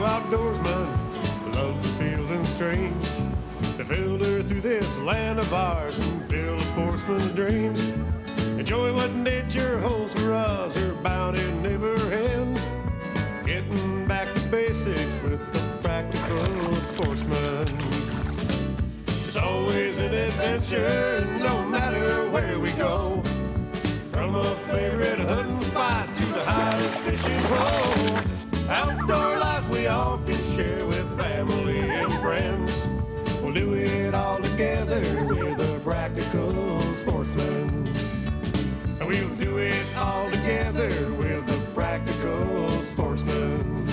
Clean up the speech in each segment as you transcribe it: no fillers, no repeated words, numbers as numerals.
outdoorsman who loves the fields and streams. They filter through this land of ours and fill a sportsman's dreams. Enjoy what nature holds for us, her bounty never ends. Getting back to basics with the practical sportsman. It's always an adventure, no matter where we go. From a favorite hunting spot to the hottest fishing pole. Outdoor life we all can share with family and friends. We'll do it all together with a practical sportsman. We'll do it all together with a practical sportsman.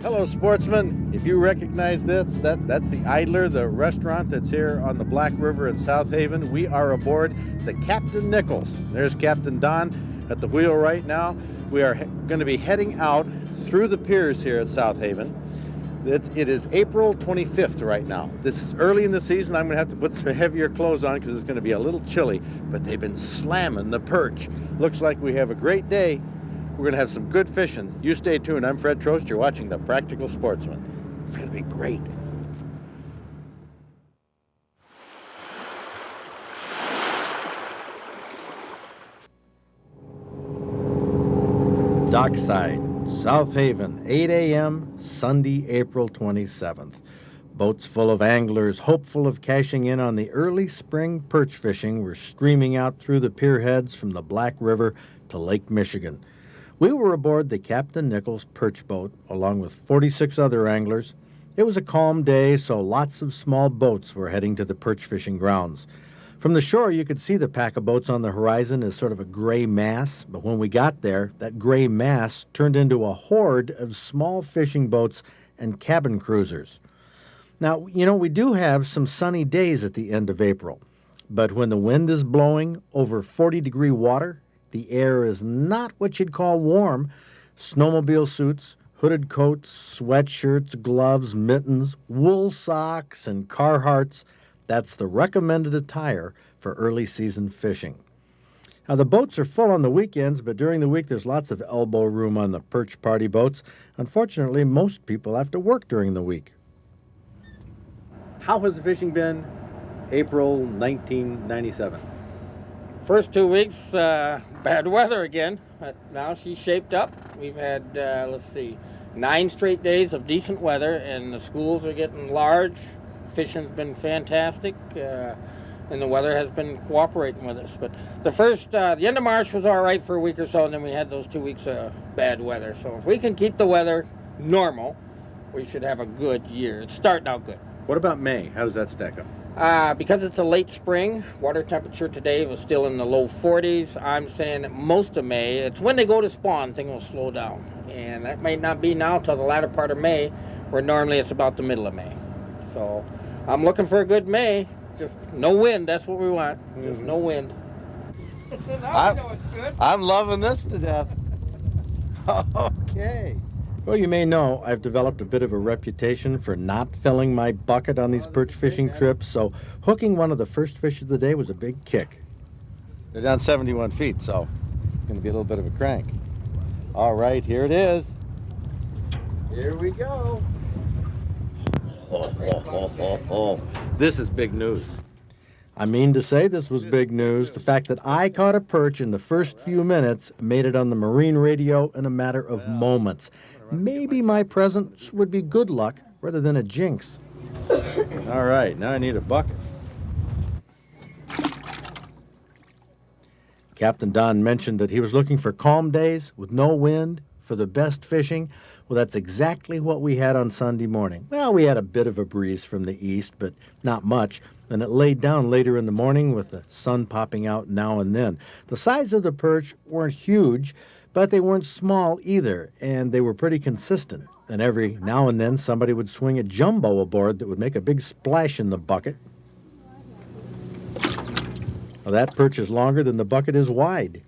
Hello, sportsmen. If you recognize this, that's the Idler, the restaurant that's here on the Black River in South Haven. We are aboard the Captain Nichols. There's Captain Don at the wheel right now. We are going to be heading out through the piers here at South Haven. It is April 25th right now. This is early in the season. I'm going to have to put some heavier clothes on because it's going to be a little chilly, but they've been slamming the perch. Looks like we have a great day. We're going to have some good fishing. You stay tuned. I'm Fred Trost. You're watching The Practical Sportsman. It's going to be great. Dockside, South Haven, 8 a.m., Sunday, April 27th. Boats full of anglers hopeful of cashing in on the early spring perch fishing were streaming out through the pier heads from the Black River to Lake Michigan. We were aboard the Captain Nichols perch boat along with 46 other anglers. It was a calm day, so lots of small boats were heading to the perch fishing grounds. From the shore, you could see the pack of boats on the horizon as sort of a gray mass, but when we got there, that gray mass turned into a horde of small fishing boats and cabin cruisers. Now, you know, we do have some sunny days at the end of April, but when the wind is blowing over 40-degree water, the air is not what you'd call warm. Snowmobile suits, hooded coats, sweatshirts, gloves, mittens, wool socks, and Carhartts. That's the recommended attire for early season fishing. Now, the boats are full on the weekends, but during the week there's lots of elbow room on the perch party boats. Unfortunately, most people have to work during the week. How has the fishing been April 1997? First 2 weeks, bad weather again, but now she's shaped up. We've had, 9 straight days of decent weather, and the schools are getting large. Fishing's been fantastic, and the weather has been cooperating with us. But the end of March was all right for a week or so, and then we had those 2 weeks of bad weather. So if we can keep the weather normal, we should have a good year. It's starting out good. What about May? How does that stack up? Because it's a late spring, water temperature today was still in the low 40s. I'm saying that most of May, it's when they go to spawn, things will slow down. And that might not be now till the latter part of May, where normally it's about the middle of May. So I'm looking for a good May. Just no wind, that's what we want. Just no wind. I'm loving this to death. Okay. Well, you may know I've developed a bit of a reputation for not filling my bucket on these perch fishing trips, so hooking one of the first fish of the day was a big kick. They're down 71 feet, so it's going to be a little bit of a crank. All right, here it is. Here we go. This is big news. I mean to say this was big news. The fact that I caught a perch in the first few minutes made it on the marine radio in a matter of moments. Maybe my present would be good luck rather than a jinx. All right, now I need a bucket. Captain Don mentioned that he was looking for calm days with no wind for the best fishing. Well, that's exactly what we had on Sunday morning. Well, we had a bit of a breeze from the east, but not much. And it laid down later in the morning with the sun popping out now and then. The size of the perch weren't huge, but they weren't small either, and they were pretty consistent. And every now and then somebody would swing a jumbo aboard that would make a big splash in the bucket. Well, that perch is longer than the bucket is wide.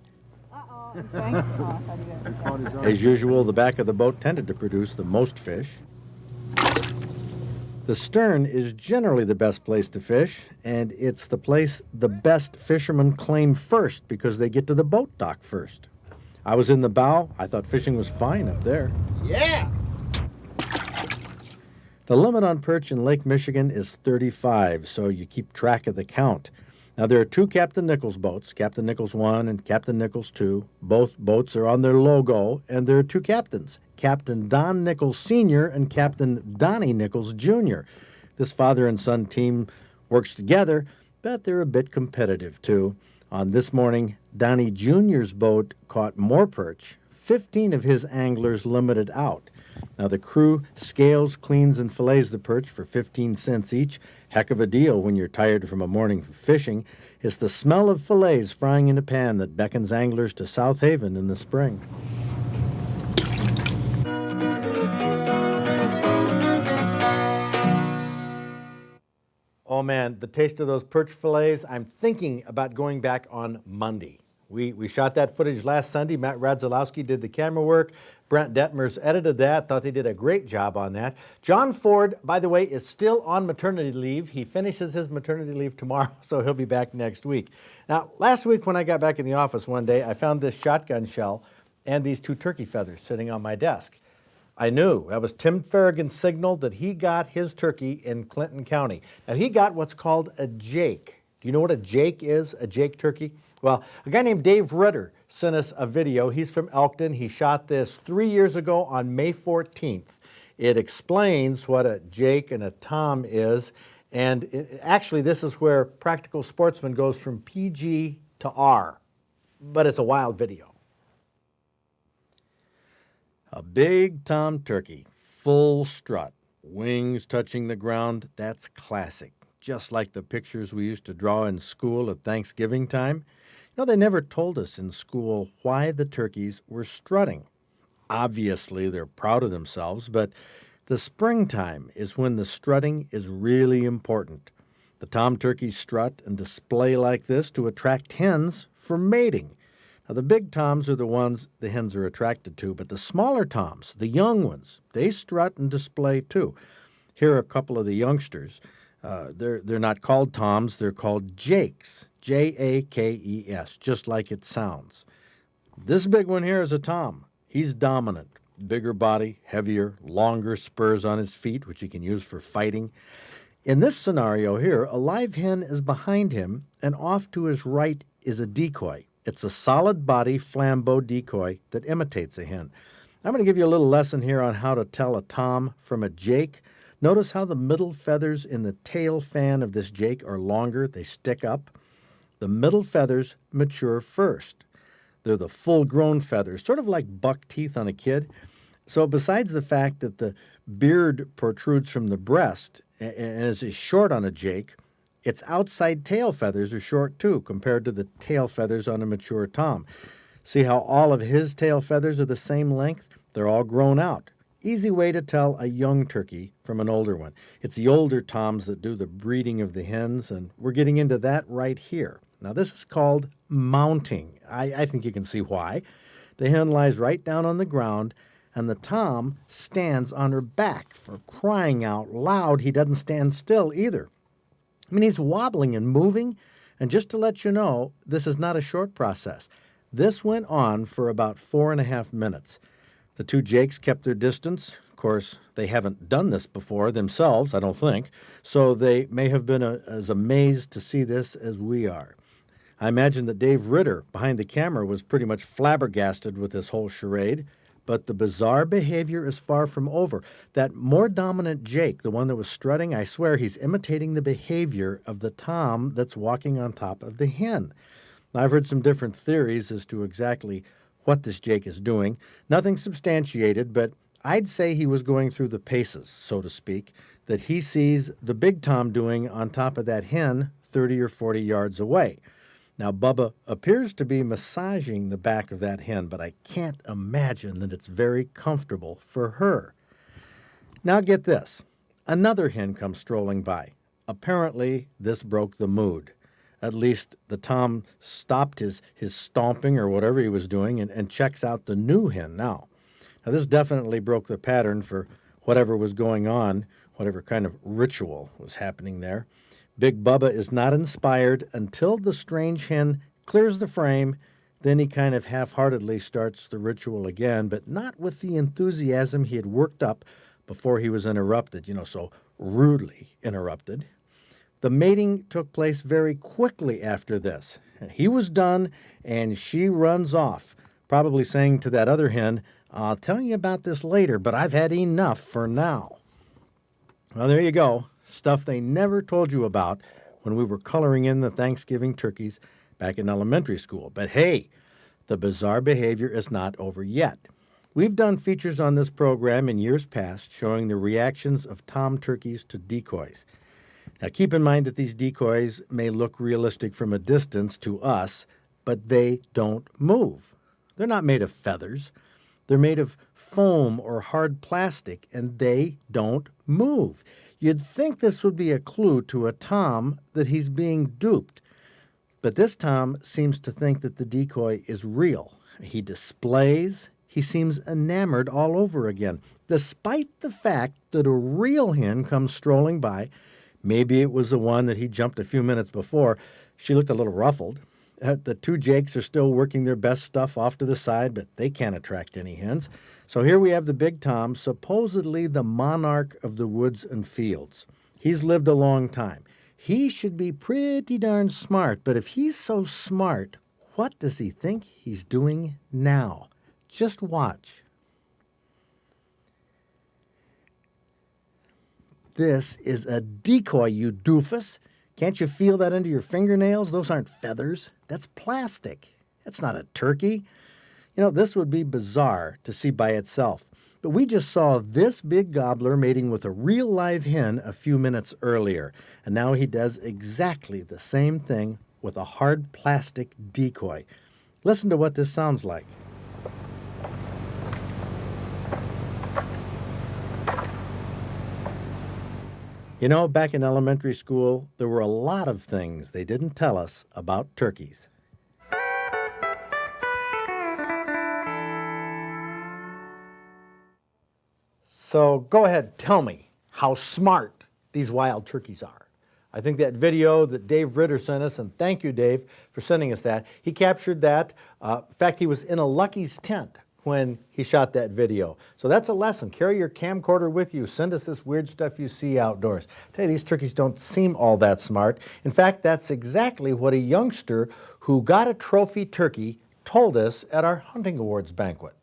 As usual, the back of the boat tended to produce the most fish. The stern is generally the best place to fish, and it's the place the best fishermen claim first because they get to the boat dock first. I was in the bow. I thought fishing was fine up there. Yeah. The limit on perch in Lake Michigan is 35, so you keep track of the count. Now, there are two Captain Nichols boats, Captain Nichols 1 and Captain Nichols 2. Both boats are on their logo, and there are two captains, Captain Don Nichols Sr. and Captain Donnie Nichols Jr. This father and son team works together, but they're a bit competitive, too. On this morning, Donnie Jr.'s boat caught more perch. 15 of his anglers limited out. Now, the crew scales, cleans, and fillets the perch for 15 cents each. Heck of a deal when you're tired from a morning of fishing. It's the smell of fillets frying in a pan that beckons anglers to South Haven in the spring. Oh man, the taste of those perch fillets, I'm thinking about going back on Monday. We shot that footage last Sunday. Matt Radzalowski did the camera work. Brent Detmers edited that. Thought they did a great job on that. John Ford, by the way, is still on maternity leave. He finishes his maternity leave tomorrow, so he'll be back next week. Now, last week when I got back in the office one day, I found this shotgun shell and these two turkey feathers sitting on my desk. I knew that was Tim Farragut's signal that he got his turkey in Clinton County. Now, he got what's called a jake. Do you know what a jake is, a jake turkey? Well, a guy named Dave Ritter sent us a video. He's from Elkton. He shot this 3 years ago on May 14th. It explains what a jake and a tom is. And actually, this is where Practical Sportsman goes from PG to R. But it's a wild video. A big tom turkey, full strut, wings touching the ground. That's classic. Just like the pictures we used to draw in school at Thanksgiving time. You know, they never told us in school why the turkeys were strutting. Obviously, they're proud of themselves, but the springtime is when the strutting is really important. The tom turkeys strut and display like this to attract hens for mating. Now, the big toms are the ones the hens are attracted to, but the smaller toms, the young ones, they strut and display too. Here are a couple of the youngsters. They're not called toms, they're called jakes, Jakes, just like it sounds. This big one here is a tom. He's dominant, bigger body, heavier, longer spurs on his feet, which he can use for fighting. In this scenario here, a live hen is behind him, and off to his right is a decoy. It's a solid body flambeau decoy that imitates a hen. I'm going to give you a little lesson here on how to tell a tom from a jake. Notice how the middle feathers in the tail fan of this jake are longer. They stick up. The middle feathers mature first. They're the full-grown feathers, sort of like buck teeth on a kid. So besides the fact that the beard protrudes from the breast and is short on a jake, its outside tail feathers are short too compared to the tail feathers on a mature tom. See how all of his tail feathers are the same length? They're all grown out. Easy way to tell a young turkey from an older one. It's the older toms that do the breeding of the hens, and we're getting into that right here. Now, this is called mounting. I think you can see why. The hen lies right down on the ground, and the tom stands on her back. For crying out loud, he doesn't stand still either. I mean, he's wobbling and moving, and just to let you know, this is not a short process. This went on for about 4.5 minutes. The two jakes kept their distance. Of course, they haven't done this before themselves, I don't think, so they may have been as amazed to see this as we are. I imagine that Dave Ritter, behind the camera, was pretty much flabbergasted with this whole charade, but the bizarre behavior is far from over. That more dominant jake, the one that was strutting, I swear he's imitating the behavior of the tom that's walking on top of the hen. Now, I've heard some different theories as to exactly what this jake is doing. Nothing substantiated, but I'd say he was going through the paces, so to speak, that he sees the big tom doing on top of that hen 30 or 40 yards away. Now, Bubba appears to be massaging the back of that hen, but I can't imagine that it's very comfortable for her. Now get this. Another hen comes strolling by. Apparently, this broke the mood. At least the tom stopped his stomping or whatever he was doing and checks out the new hen now. Now, this definitely broke the pattern for whatever was going on, whatever kind of ritual was happening there. Big Bubba is not inspired until the strange hen clears the frame Then he kind of half-heartedly starts the ritual again, but not with the enthusiasm he had worked up before he was interrupted, so rudely interrupted. The mating took place very quickly after this. He was done, and she runs off, probably saying to that other hen, "I'll tell you about this later, but I've had enough for now." Well, there you go. Stuff they never told you about when we were coloring in the Thanksgiving turkeys back in elementary school. But hey, the bizarre behavior is not over yet. We've done features on this program in years past showing the reactions of tom turkeys to decoys. Now, keep in mind that these decoys may look realistic from a distance to us, but they don't move. They're not made of feathers. They're made of foam or hard plastic, and they don't move. You'd think this would be a clue to a tom that he's being duped. But this tom seems to think that the decoy is real. He displays. He seems enamored all over again, despite the fact that a real hen comes strolling by. Maybe it was the one that he jumped a few minutes before. She looked a little ruffled. The two jakes are still working their best stuff off to the side, but they can't attract any hens. So here we have the big tom, supposedly the monarch of the woods and fields. He's lived a long time. He should be pretty darn smart, but if he's so smart, what does he think he's doing now? Just watch. This is a decoy, you doofus. Can't you feel that under your fingernails? Those aren't feathers. That's plastic. That's not a turkey. This would be bizarre to see by itself. But we just saw this big gobbler mating with a real live hen a few minutes earlier. And now he does exactly the same thing with a hard plastic decoy. Listen to what this sounds like. Back in elementary school, there were a lot of things they didn't tell us about turkeys. So go ahead, tell me how smart these wild turkeys are. I think that video that Dave Ritter sent us, and thank you, Dave, for sending us that. He captured that. In fact, he was in a Lucky's tent when he shot that video. So that's a lesson. Carry your camcorder with you. Send us this weird stuff you see outdoors. I tell you, these turkeys don't seem all that smart. In fact, that's exactly what a youngster who got a trophy turkey told us at our hunting awards banquet.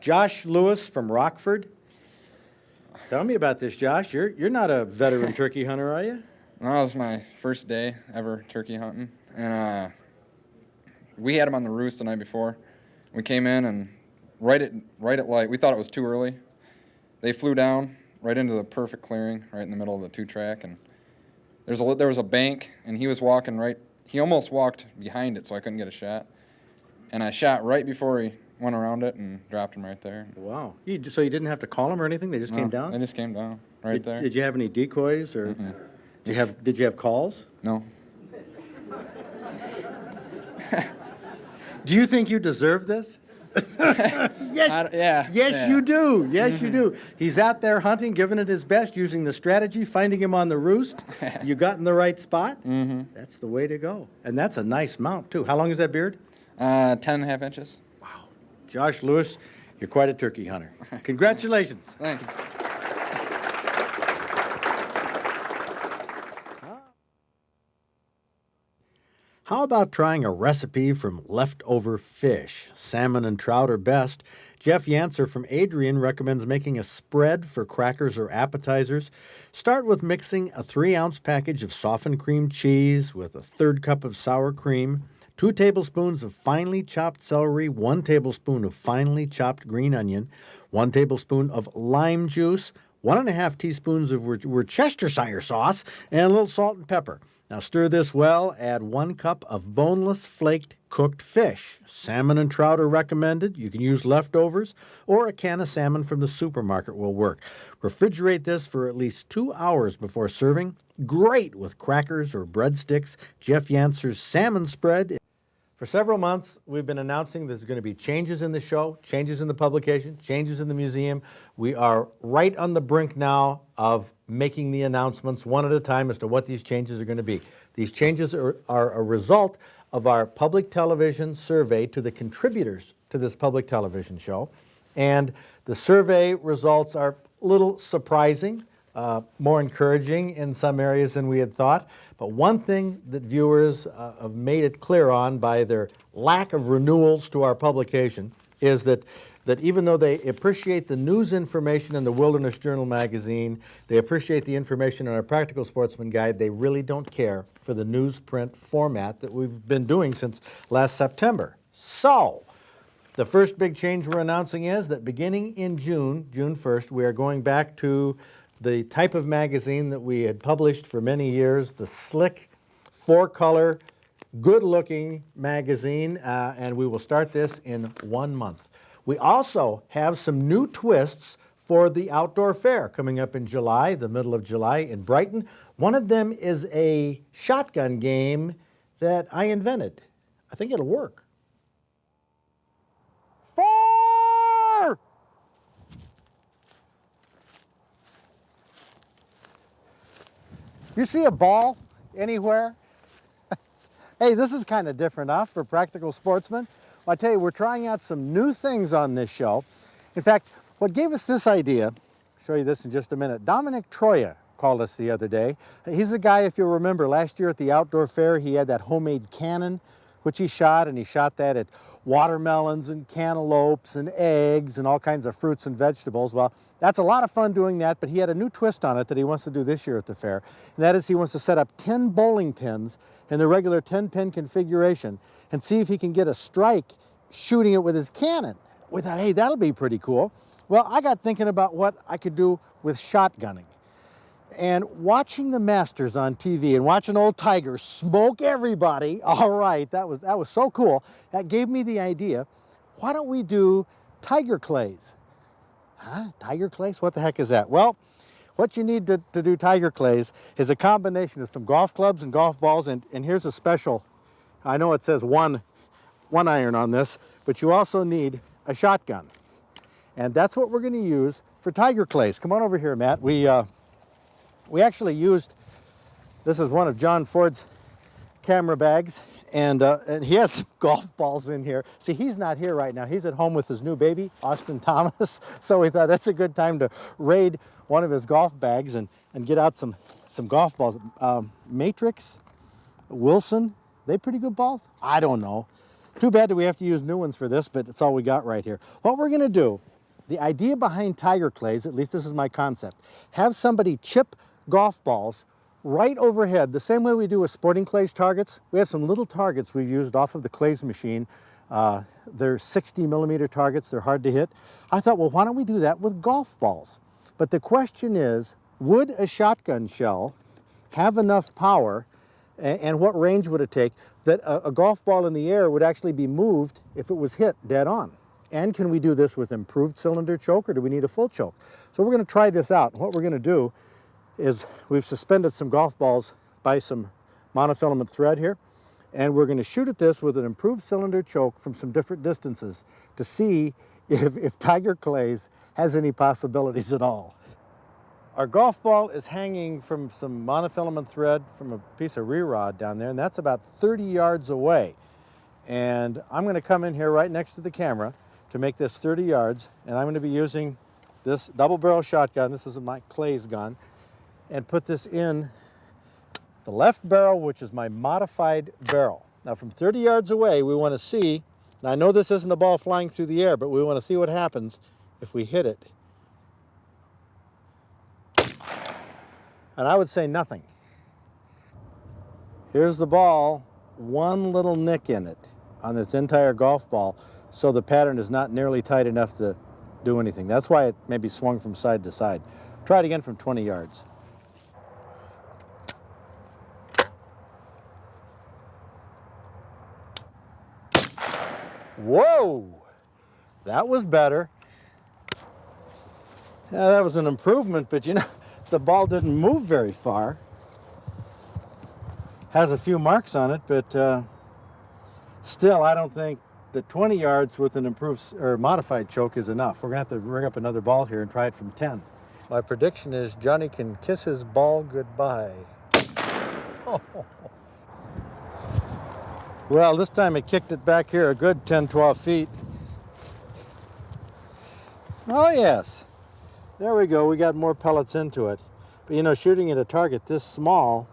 Josh Lewis from Rockford. Tell me about this, Josh. You're not a veteran turkey hunter, are you? No, it was my first day ever turkey hunting, and we had them on the roost the night before. We came in and right at light. We thought it was too early. They flew down right into the perfect clearing, right in the middle of the 2-track, and there was a bank, and he was walking right. He almost walked behind it, so I couldn't get a shot. And I shot right before he went around it and dropped him right there. Wow. So you didn't have to call him or anything? They just came down? They just came down right there. Did you have any decoys or Mm-mm. Did you have calls? No. Do you think you deserve this? Yes, you do. Yes, you do. He's out there hunting, giving it his best, using the strategy, finding him on the roost. You got in the right spot. Mm-hmm. That's the way to go. And that's a nice mount, too. How long is that beard? 10.5 inches. Wow. Josh Lewis, you're quite a turkey hunter. Congratulations. Thanks. How about trying a recipe from leftover fish? Salmon and trout are best. Jeff Yancer from Adrian recommends making a spread for crackers or appetizers. Start with mixing a 3-ounce package of softened cream cheese with a 1/3 cup of sour cream, 2 tablespoons of finely chopped celery, 1 tablespoon of finely chopped green onion, 1 tablespoon of lime juice, 1.5 teaspoons of Worcestershire sauce, and a little salt and pepper. Now stir this well, add 1 cup of boneless flaked cooked fish. Salmon and trout are recommended. You can use leftovers, or a can of salmon from the supermarket will work. Refrigerate this for at least 2 hours before serving. Great with crackers or breadsticks. Jeff Yancer's salmon spread. For several months, we've been announcing there's going to be changes in the show, changes in the publication, changes in the museum. We are right on the brink now of making the announcements one at a time as to what these changes are going to be. These changes are a result of our public television survey to the contributors to this public television show. And the survey results are a little surprising, more encouraging in some areas than we had thought. But one thing that viewers have made it clear on by their lack of renewals to our publication is that even though they appreciate the news information in the Wilderness Journal magazine, they appreciate the information in our Practical Sportsman guide, they really don't care for the newsprint format that we've been doing since last September. So, the first big change we're announcing is that beginning in June 1st, we are going back to the type of magazine that we had published for many years, the slick, four-color, good-looking magazine, and we will start this in 1 month. We also have some new twists for the outdoor fair coming up in July, the middle of July in Brighton. One of them is a shotgun game that I invented. I think it'll work. 4! You see a ball anywhere? Hey, this is kind of different, huh, for Practical Sportsman? Well, I tell you, we're trying out some new things on this show. In fact, what gave us this idea, I'll show you this in just a minute, Dominic Troya called us the other day. He's the guy, if you'll remember, last year at the outdoor fair, he had that homemade cannon, which he shot, and he shot that at watermelons and cantaloupes and eggs and all kinds of fruits and vegetables. Well, that's a lot of fun doing that, but he had a new twist on it that he wants to do this year at the fair, and that is he wants to set up 10 bowling pins in the regular 10-pin configuration and see if he can get a strike shooting it with his cannon. We thought, hey, that'll be pretty cool. Well, I got thinking about what I could do with shotgunning. And watching the Masters on TV and watching old Tiger smoke everybody, all right, that was so cool. That gave me the idea, why don't we do tiger clays? Huh? Tiger clays? What the heck is that? Well, what you need to do tiger clays is a combination of some golf clubs and golf balls, and here's a special, I know it says one iron on this, but you also need a shotgun. And that's what we're going to use for tiger clays. Come on over here, Matt. We actually used, this is one of John Ford's camera bags, and he has some golf balls in here. See, he's not here right now. He's at home with his new baby, Austin Thomas. So we thought that's a good time to raid one of his golf bags and get out some golf balls. Matrix, Wilson, they pretty good balls? I don't know. Too bad that we have to use new ones for this, but that's all we got right here. What we're gonna do, the idea behind tiger clays, at least this is my concept, have somebody chip golf balls right overhead, the same way we do with sporting clays targets. We have some little targets we've used off of the clays machine. They're 60 millimeter targets, they're hard to hit. I thought, well, why don't we do that with golf balls? But the question is, would a shotgun shell have enough power, and what range would it take, that a golf ball in the air would actually be moved if it was hit dead on? And can we do this with improved cylinder choke, or do we need a full choke? So we're gonna try this out. What we're gonna do is we've suspended some golf balls by some monofilament thread here, and we're going to shoot at this with an improved cylinder choke from some different distances to see if Tiger Clays has any possibilities at all. Our golf ball is hanging from some monofilament thread from a piece of re-rod down there, and that's about 30 yards away. And I'm going to come in here right next to the camera to make this 30 yards, and I'm going to be using this double barrel shotgun. This is my Clays gun, and put this in the left barrel, which is my modified barrel. Now from 30 yards away, we want to see, and I know this isn't a ball flying through the air, but we want to see what happens if we hit it. And I would say nothing. Here's the ball, one little nick in it on this entire golf ball, so the pattern is not nearly tight enough to do anything. That's why it maybe swung from side to side. Try it again from 20 yards. Whoa, that was better. Yeah, that was an improvement, but you know, the ball didn't move very far. Has a few marks on it, but still, I don't think that 20 yards with an improved or modified choke is enough. We're gonna have to ring up another ball here and try it from 10. My prediction is Johnny can kiss his ball goodbye. Oh. Well, this time it kicked it back here a good 10, 12 feet. Oh, yes. There we go. We got more pellets into it. But, you know, shooting at a target this small,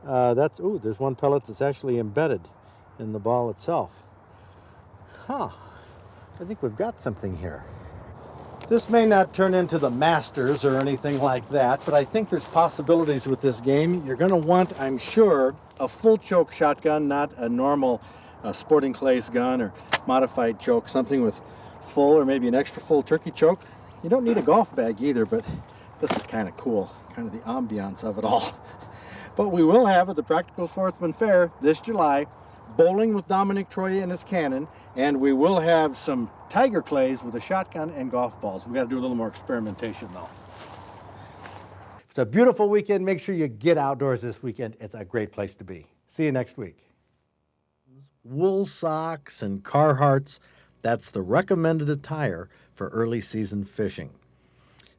there's one pellet that's actually embedded in the ball itself. Huh. I think we've got something here. This may not turn into the Masters or anything like that, but I think there's possibilities with this game. You're going to want, I'm sure, a full choke shotgun, not a normal sporting clays gun or modified choke, something with full or maybe an extra full turkey choke. You don't need a golf bag either, but this is kind of cool, kind of the ambiance of it all. But we will have at the Practical Sportsman Fair this July, bowling with Dominic Troya and his cannon, and we will have some tiger clays with a shotgun and golf balls. We got to do a little more experimentation though. It's a beautiful weekend. Make sure you get outdoors this weekend. It's a great place to be. See you next week. Wool socks and Carhartts, that's the recommended attire for early season fishing.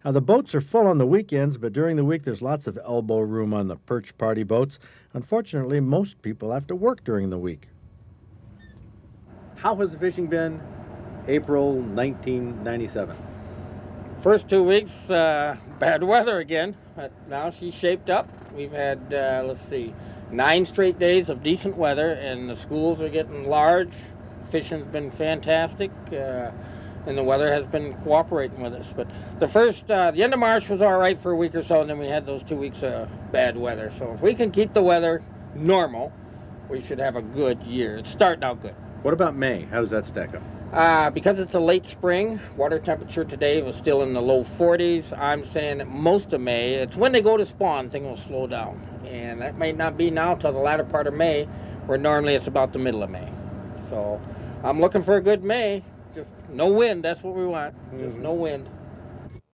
Now, the boats are full on the weekends, but during the week there's lots of elbow room on the Perch party boats. Unfortunately, most people have to work during the week. How has the fishing been April 1997? First 2 weeks, bad weather again, but now she's shaped up. We've had, 9 straight days of decent weather, and the schools are getting large. Fishing's been fantastic, and the weather has been cooperating with us. But the end of March was all right for a week or so, and then we had those 2 weeks of bad weather. So if we can keep the weather normal, we should have a good year. It's starting out good. What about May? How does that stack up? Because it's a late spring, water temperature today was still in the low 40s. I'm saying that most of May, it's when they go to spawn, things will slow down. And that might not be now till the latter part of May, where normally it's about the middle of May. So I'm looking for a good May. Just no wind, that's what we want. Just no wind.